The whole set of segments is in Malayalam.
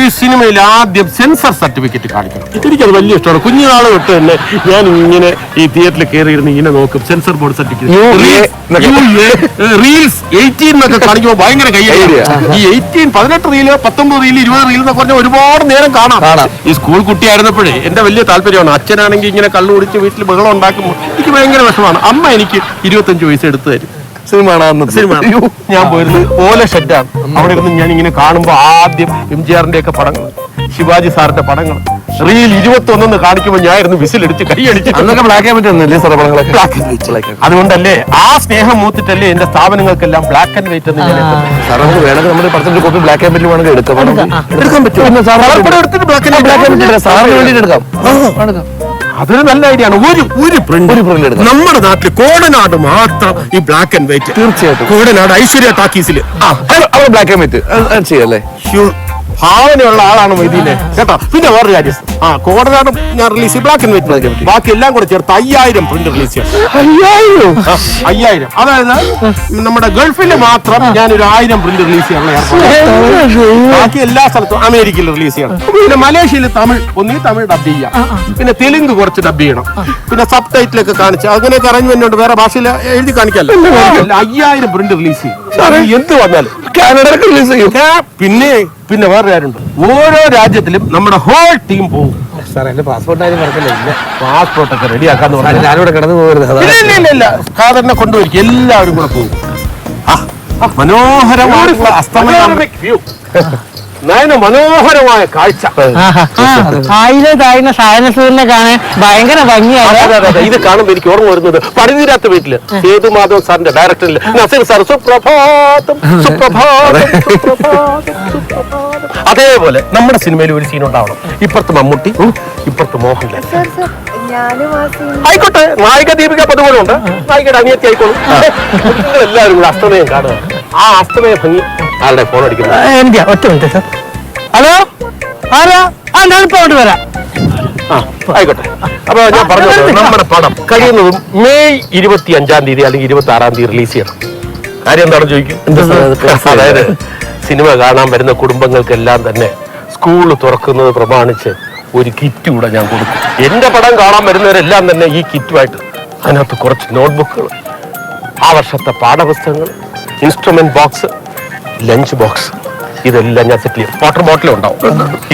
ഈ സിനിമയിൽ ആദ്യം സെൻസർ സർട്ടിഫിക്കറ്റ് കാണിക്കണം. എനിക്കത് വലിയ ഇഷ്ടമാണ്. കുഞ്ഞുനാള് തൊട്ട് തന്നെ ഞാൻ ഇങ്ങനെ ഈ തിയേറ്ററിൽ കയറിയിരുന്ന് ഇങ്ങനെ നോക്കും. സെൻസർ ബോർഡ് സർട്ടിഫിക്കറ്റ് റീൽസ് 18 എന്നൊക്കെ കാണിക്കുമ്പോൾ ഭയങ്കര കയ്യടിയാണ്. ഈ 18, 18 റീല്, 19 റീല്, 20 റീൽ എന്നൊക്കെ പറഞ്ഞാൽ ഒരുപാട് നേരം കാണാം. ഈ സ്കൂൾ കുട്ടിയായിരുന്നപ്പോഴേ എന്റെ വലിയ താല്പര്യമാണ്. അച്ഛനാണെങ്കിൽ ഇങ്ങനെ കള്ളു കുടിച്ച് വീട്ടിൽ ബഹളം ഉണ്ടാക്കുമ്പോൾ എനിക്ക് ഭയങ്കര വിഷമാണ്. അമ്മ എനിക്ക് 25 പൈസ എടുത്തു തരും. സിനിമ ഞാൻ പോയിരുന്നത് ഓല ഷെഡാണ്. അവിടെ ഇരുന്ന് ഞാൻ ഇങ്ങനെ കാണുമ്പോൾ ആദ്യം MGR-ന്റെ ഒക്കെ പടങ്ങൾ, ശിവാജി സാറിന്റെ പടങ്ങൾ റീൽ 21 കാണിക്കുമ്പോൾ ഞാൻ ഇരുന്ന് വിസിലെടുത്ത് കൈയടിച്ച്. Black and white. അതുകൊണ്ടല്ലേ ആ സ്നേഹം മൂത്തിട്ടല്ലേ എന്റെ സ്ഥാപനങ്ങൾക്കെല്ലാം ബ്ലാക്ക് ആൻഡ് വൈറ്റ് എന്ന് വേണമെങ്കിൽ നമ്മുടെ percent copy black and white വേണമെങ്കിൽ എടുക്കാൻ പറ്റും. എടുത്തിട്ട് ബ്ലാക്ക് ആൻഡ് വൈറ്റ് എടുക്കാം. അതൊരു നല്ല ഐഡിയ ആണ്. ഒരു പ്രിന്റ് നമ്മുടെ നാട്ടിൽ കോടനാട് മാത്രം ഈ ബ്ലാക്ക് ആൻഡ് വൈറ്റ്. തീർച്ചയായിട്ടും കോടനാട് ഐശ്വര്യ ടാക്കീസില് ബ്ലാക്ക് ആൻഡ് വൈറ്റ് ചെയ്യല്ലേ. ഭാവനയുള്ള ആളാണ് മൊയ്തീനെ കേട്ടോ. പിന്നെ വേറൊരു കാര്യം, കോടനാട് ഞാൻ റിലീസ് ചെയ്യും ബ്ലാക്ക് ആൻഡ് വൈറ്റ്. ബാക്കി എല്ലാം കൂടെ ചേർത്ത് 5000 പ്രിന്റ് റിലീസ് ചെയ്യണം. 5000 അതായത് നമ്മുടെ ഗൾഫിൽ മാത്രം ഞാനൊരു 1000 പ്രിന്റ് റിലീസ് ചെയ്യാനുള്ള ഏർപ്പാട്. ബാക്കി എല്ലാ സ്ഥലത്തും അമേരിക്കയിൽ റിലീസ് ചെയ്യണം. പിന്നെ മലേഷ്യയിൽ ഒന്നീ തമിഴ് ഡബ് ചെയ്യാം. പിന്നെ തെലുങ്ക് കുറച്ച് ഡബ് ചെയ്യണം. പിന്നെ സബ് ടൈറ്റിലൊക്കെ കാണിച്ച് അങ്ങനെയൊക്കെ അറേഞ്ച്മെന്റ് ഉണ്ട്. വേറെ ഭാഷയിൽ എഴുതി കാണിക്കാമല്ലോ. 5000 പ്രിന്റ് റിലീസ് ചെയ്യും. എന്ത് വന്നാലും കാനഡക്ക് റിലീസ് ചെയ്യും. പിന്നെ വേറെ കാര്യമുണ്ട്. ഓരോ രാജ്യത്തിലും നമ്മുടെ ഹോൾ ടീം പോകും. പാസ്പോർട്ടൊക്കെ റെഡിയാക്കാന്ന് പറഞ്ഞാൽ ഞാനിവിടെ കിടന്നു പോകരുത്. ഇല്ല ഖാദറിനെ കൊണ്ടുപോയിരിക്കും. എല്ലാവരും കൂടെ പോകും. മനോഹരമായ അസ്തമയം, മനോഹരമായ കാഴ്ച. സായനസൂര്യനെ കാണാൻ ഭയങ്കര ഭംഗിയാണ്. ഇത് കാണുമ്പോൾ എനിക്ക് ഓർമ്മ വരുന്നത് പണിതീരാത്ത വീട്ടില് സേതു മാധവൻ സാറിന്റെ ഡയറക്ടറിൽ നസീർ സാർ സുപ്രഭാതം സുപ്രഭാതം അതേപോലെ നമ്മുടെ സിനിമയിൽ ഒരു സീൻ ഉണ്ടാവണം. ഇപ്പുറത്ത് മമ്മൂട്ടി, ഇപ്പുറത്ത് മോഹൻലാൽ. ആയിക്കോട്ടെ, നായിക ദീപിക പതുപോലെ ഉണ്ട്. നായികയുടെ അനിയത്തി ആയിക്കോളും. എല്ലാവരും കൂടെ അസ്തമയം കാണുക. ആ അസ്തമയ ഭംഗി ആരുടെ ഫോൺ അടിക്കുന്നത്? എനിക്ക് ഒറ്റ മിനിറ്റ് സാർ. ഹലോ, ആരാ? ഞാനിപ്പോ അങ്ങോട്ട് വരാം. ആയിക്കോട്ടെ. അപ്പൊ ഞാൻ പറഞ്ഞു, നമ്മുടെ പടം കഴിയുന്നതും മെയ് 25-ാം തീയതി അല്ലെങ്കിൽ 26-ാം തീയതി റിലീസ് ചെയ്യണം. കാര്യം എന്താണെന്ന് ചോദിക്കും. അതായത് സിനിമ കാണാൻ വരുന്ന കുടുംബങ്ങൾക്കെല്ലാം തന്നെ സ്കൂൾ തുറക്കുന്നത് പ്രമാണിച്ച് ഒരു കിറ്റ് കൂടെ ഞാൻ കൊടുക്കും. എന്റെ പടം കാണാൻ വരുന്നവരെല്ലാം തന്നെ ഈ കിറ്റുമായിട്ട്, അതിനകത്ത് കുറച്ച് നോട്ട്ബുക്കുകൾ, ആ വർഷത്തെ പാഠപുസ്തകങ്ങൾ, ഇൻസ്ട്രുമെന്റ് ബോക്സ്, ലഞ്ച് ബോക്സ്, ഇതെല്ലാം ഞാൻ സെറ്റ് ചെയ്യും. വാട്ടർ ബോട്ടിലും ഉണ്ടാവും.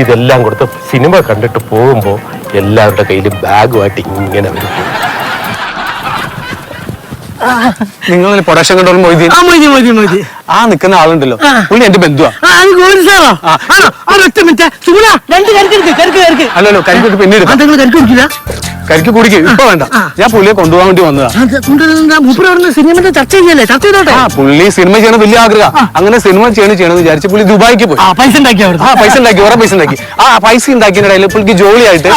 ഇതെല്ലാം കൊടുത്ത് സിനിമ കണ്ടിട്ട് പോകുമ്പോൾ എല്ലാവരുടെ കയ്യിലും ബാഗുമായിട്ട് ഇങ്ങനെ വരും. നിങ്ങൾ പ്രൊഡക്ഷൻ കൺട്രോൾ മൊയ്തീൻ ആ നിൽക്കുന്ന ആളുണ്ടല്ലോ, പുള്ളി എന്റെ ബന്ധുവാ. അല്ലല്ലോ, കരിക്ക് പിന്നീട് കരിക്ക് കുടിക്കും. ഇപ്പൊ വേണ്ട, ഞാൻ പുള്ളിയെ കൊണ്ടുപോകാൻ വേണ്ടി വന്നതാ. സിനിമ ചർച്ച ചെയ്യല്ലേ? ചർച്ച ചെയ്തോട്ടെ. പുള്ളി സിനിമ ചെയ്യണം വലിയ ആഗ്രഹം. അങ്ങനെ സിനിമ ചെയ്യണമെന്ന് വിചാരിച്ച് പുള്ളി ദുബായിക്ക് പോയി. പൈസ ഉണ്ടാക്കി, പൈസ ഉണ്ടാക്കി, കുറെ പൈസ ഉണ്ടാക്കി. ആ പൈസ ഉണ്ടാക്കിയതിനിടയിൽ പുള്ളിക്ക് ജോലിയായിട്ട്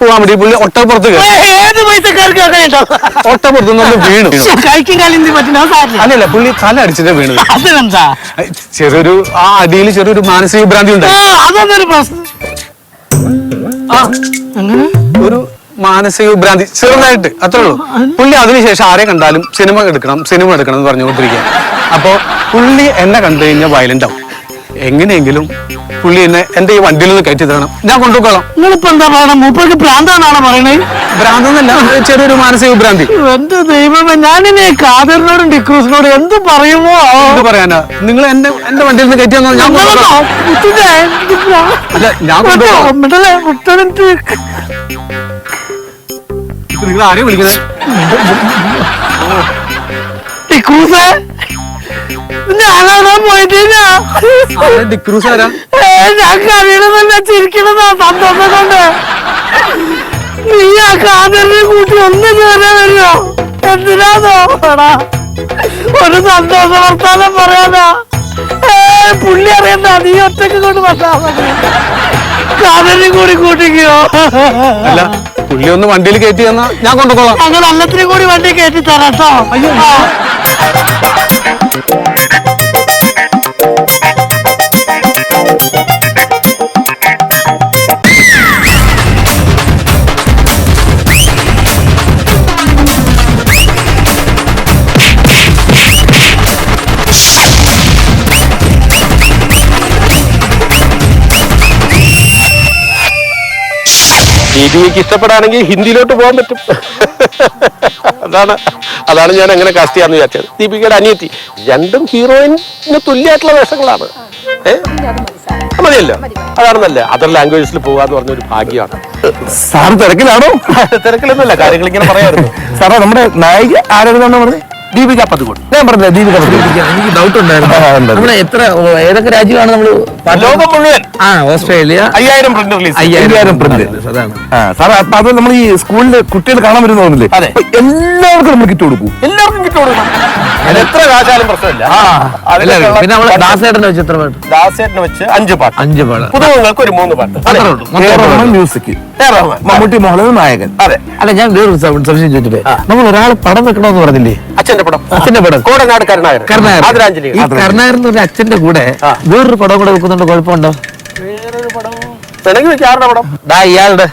പോകാൻ വേണ്ടി പുള്ളി ഒട്ടപ്പുറത്ത് ഒട്ടപ്പുറത്ത് നിന്ന് വീണു. അല്ലല്ല, പുള്ളി തല അടിച്ചിട്ട് വീണു. ചെറിയൊരു ആ അടിയിൽ ചെറിയൊരു മാനസിക ഭ്രാന്തി ഉണ്ടായി. ഒരു മാനസിക ഭ്രാന്തി ചെറുതായിട്ട്, അത്രേ ഉള്ളൂ. പുള്ളി അതിനുശേഷം ആരെ കണ്ടാലും സിനിമ എടുക്കണം എന്ന് പറഞ്ഞുകൊണ്ടിരിക്കുക. അപ്പൊ പുള്ളി എന്നെ കണ്ടു കഴിഞ്ഞാൽ വയലന്റ് ആവും. എങ്ങനെയെങ്കിലും പുള്ളി എന്നെ എന്റെ ഈ വണ്ടിയിൽ നിന്ന് കയറ്റി തരണം, ഞാൻ കൊണ്ടുപോകണം. നിങ്ങളിപ്പോ എന്താ പറയണ? മൂപ്പർക്ക് ഭ്രാന്താണാണോ പറയണേ? ഭ്രാന്തെന്നല്ല, ചെറിയൊരു മാനസിക ഭ്രാന്തി. എന്റെ ദൈവമേ, ഞാനിനി ഖാദറിനോടും ഡിക്രൂസിനോടും എന്ത് പറയുമോ? എന്ത് പറയാനാ? നിങ്ങൾ എന്റെ വണ്ടിയിൽ നിന്ന് കയറ്റി തന്നോ? ഞാൻ നിങ്ങൾ ആരെയും വിളിക്കുന്നത്? ഡിക്രൂസ് ഞാനാണോ പോയിട്ടില്ല? ഡിക്രൂസ് ആരാ? ഞാൻ കറിയണമെന്നല്ല, ചിരിക്കണതാ സന്തോഷം കൊണ്ട്. നീ ആ ഖാദറിനെ കൂട്ടി ഒന്ന് ചേരാൻ വരുമോ? എന്തിനാന്നോ ഒരു സന്തോഷ വർത്താനം പറയാനാ? പുള്ളി അറിയണ്ട, നീ ഒറ്റക്ക് കൊണ്ട് വന്നാ മതി. ഖാദറിനെ കൂടി കൂട്ടിക്കോ? അല്ല, പുള്ളി ഒന്ന് വണ്ടിയിൽ കയറ്റി തന്നാ ഞാൻ കൊണ്ടുപോകാം. ഞങ്ങൾ എല്ലാത്തിനും കൂടി വണ്ടി കയറ്റി തരാം കേട്ടോ. അയ്യോ, ദീപികയ്ക്ക് ഇഷ്ടപ്പെടാണെങ്കിൽ ഹിന്ദിയിലോട്ട് പോകാൻ പറ്റും. അതാണ് ഞാൻ അങ്ങനെ കാസ്റ്റ് ചെയ്യാന്ന് വിചാരിച്ചത്. ദീപികയുടെ അനിയത്തി രണ്ടും ഹീറോയിന് തുല്യമായിട്ടുള്ള വേഷങ്ങളാണ്. മതിയല്ലോ, അതാണ് നല്ല അതർ ലാംഗ്വേജസിൽ പോകാന്ന് പറഞ്ഞൊരു ഭാഗ്യമാണ്. സാർ തിരക്കിലാണോ? തിരക്കിലൊന്നുമല്ല, കാര്യങ്ങൾ ഇങ്ങനെ പറയാറുണ്ട്. സാറേ നമ്മുടെ നായിക ആരാണെന്നാണ് പറഞ്ഞത്? ദീപിക പതുക്കോൺ. ഞാൻ പറഞ്ഞത് ദീപിക പതുക്കോൺ. എനിക്ക് ഡൗട്ട് ഉണ്ടായിരുന്നു. നമ്മള് ഏതൊക്കെ രാജ്യമാണ് നമ്മള്? ലോകം മുഴുവൻ. Australia 5000 print release. 5000 പ്രിന്റ്. അതാണ് സാറേ. അപ്പൊ അത് നമ്മൾ ഈ സ്കൂളില് കുട്ടികൾ കാണാൻ വരുന്ന തോന്നില്ലേ? അതെ. എല്ലാവർക്കും നമ്മൾ കിറ്റ് കൊടുക്കും. എല്ലാവർക്കും കിറ്റ് കൊടുക്കണം. അത് എത്ര കാശാലും പ്രശ്നമില്ല. പിന്നെ നമ്മള് ദാസേട്ടനെ വെച്ച് എത്ര പാട്ട്? ദാസേട്ടനെ വെച്ച് 5 പാട്ട്. 5 പാട്ട്. പുതുമുഖങ്ങൾക്ക് ഒരു 3 പാട്ട്. മ്യൂസിക്. മമ്മൂട്ടി മോഹൻലാൽ നായകൻ. അതെ. അല്ല, ഞാൻ വേറൊരു സംശയം ചോദിച്ചിട്ട്, നമ്മൾ ഒരാൾ പടം വെക്കണമെന്ന് പറഞ്ഞില്ലേ? അച്ഛന്റെ പടം. അച്ഛന്റെ പടം കോടനാട് കരുണാകരൻ. ആദരാഞ്ജലി. ഈ കരുണാകരൻ എന്ന് പറഞ്ഞ അച്ഛന്റെ കൂടെ വേറൊരു പടം കൂടെ വെക്കുന്നുണ്ട്, കുഴപ്പമുണ്ടോ? വേറൊരു പടം വേണമെങ്കിൽ വെച്ച്. ആരുടെ പടം? ഇയാളുടെ